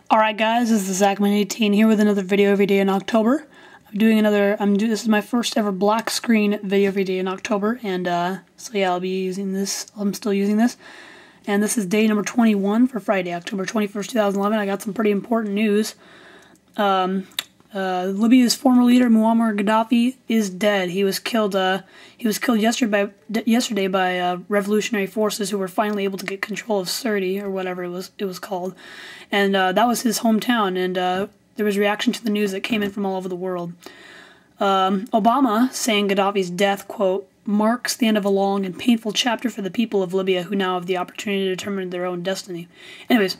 Alright guys, this is Zachman18 here with another video every day in October. This is my first ever black screen video every day in October, and so yeah, I'll be using this, I'm still using this. And this is day number 21 for Friday, October 21st, 2011. I got some pretty important news. Libya's former leader, Muammar Gaddafi, is dead. He was killed yesterday by revolutionary forces who were finally able to get control of Sirte, or whatever it was called. And that was his hometown, and there was reaction to the news that came in from all over the world. Obama saying Gaddafi's death, quote, marks the end of a long and painful chapter for the people of Libya who now have the opportunity to determine their own destiny. Anyways,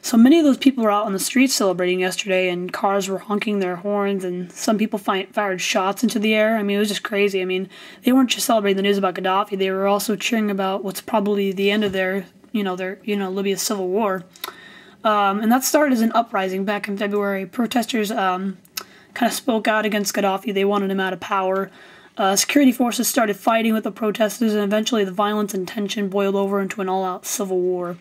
so many of those people were out on the streets celebrating yesterday, and cars were honking their horns, and some people fired shots into the air. I mean, it was just crazy. I mean, they weren't just celebrating the news about Gaddafi, they were also cheering about what's probably the end of Libya's civil war. And that started as an uprising back in February. Protesters kind of spoke out against Gaddafi. They wanted him out of power. Security forces started fighting with the protesters, and eventually the violence and tension boiled over into an all-out civil war.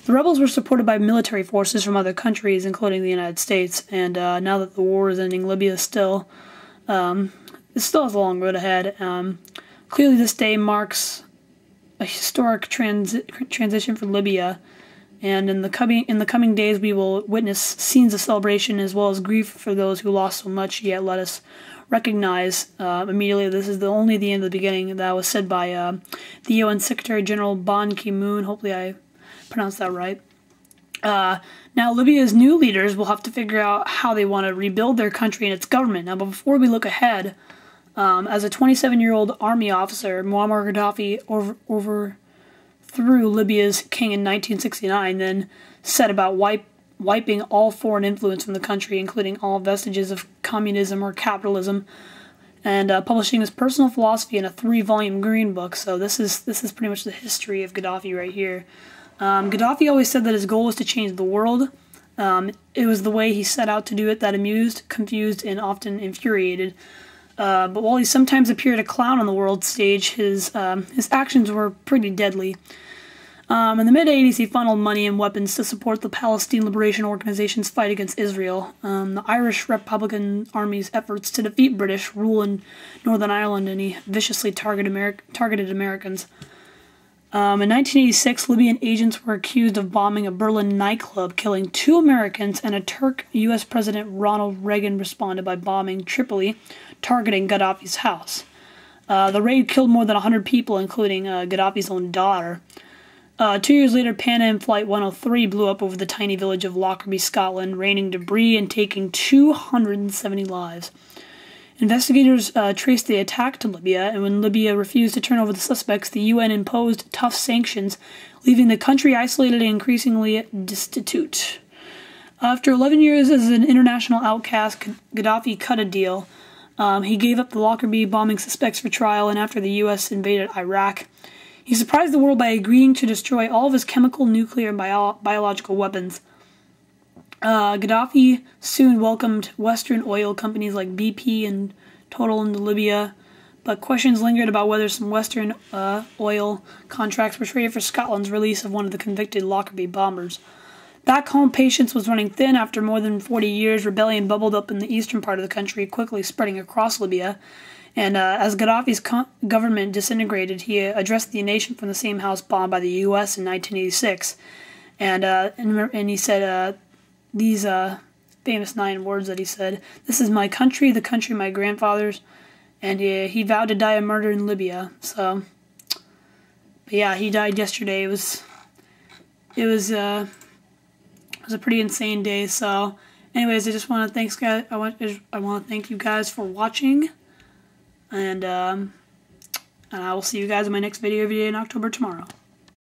The rebels were supported by military forces from other countries, including the United States, and now that the war is ending, Libya still has a long road ahead. Clearly this day marks a historic transition for Libya, and in the coming days we will witness scenes of celebration as well as grief for those who lost so much. Yet let us recognize immediately this is only the end of the beginning. That was said by the UN Secretary General Ban Ki-moon. Hopefully I pronounced that right. Now Libya's new leaders will have to figure out how they want to rebuild their country and its government. Now, but before we look ahead, as a 27-year-old army officer, Muammar Gaddafi overthrew Libya's king in 1969, then set about wiping all foreign influence from the country, including all vestiges of communism or capitalism, and publishing his personal philosophy in a 3-volume green book. So this is pretty much the history of Gaddafi right here. Gaddafi always said that his goal was to change the world. It was the way he set out to do it that amused, confused, and often infuriated. But while he sometimes appeared a clown on the world stage, his actions were pretty deadly. In the mid-80s, he funneled money and weapons to support the Palestine Liberation Organization's fight against Israel, the Irish Republican Army's efforts to defeat British rule in Northern Ireland, and he viciously targeted Americans. In 1986, Libyan agents were accused of bombing a Berlin nightclub, killing 2 Americans, and a U.S. President Ronald Reagan responded by bombing Tripoli, targeting Gaddafi's house. The raid killed more than 100 people, including Gaddafi's own daughter. 2 years later, Pan Am Flight 103 blew up over the tiny village of Lockerbie, Scotland, raining debris and taking 270 lives. Investigators traced the attack to Libya, and when Libya refused to turn over the suspects, the UN imposed tough sanctions, leaving the country isolated and increasingly destitute. After 11 years as an international outcast, Gaddafi cut a deal. He gave up the Lockerbie bombing suspects for trial, and after the U.S. invaded Iraq, he surprised the world by agreeing to destroy all of his chemical, nuclear, and biological weapons. Gaddafi soon welcomed Western oil companies like BP and Total into Libya, but questions lingered about whether some Western oil contracts were traded for Scotland's release of one of the convicted Lockerbie bombers. Back home, patience was running thin. After more than 40 years, rebellion bubbled up in the eastern part of the country, quickly spreading across Libya. And as Gaddafi's government disintegrated, he addressed the nation from the same house bombed by the U.S. in 1986. And he said these famous 9 words that he said: "This is my country, the country of my grandfathers." And he vowed to die a martyr in Libya. So, but yeah, he died yesterday. It was a pretty insane day. So, anyways, I just want to thank guys. I want to thank you guys for watching. And I will see you guys in my next video every day in October tomorrow.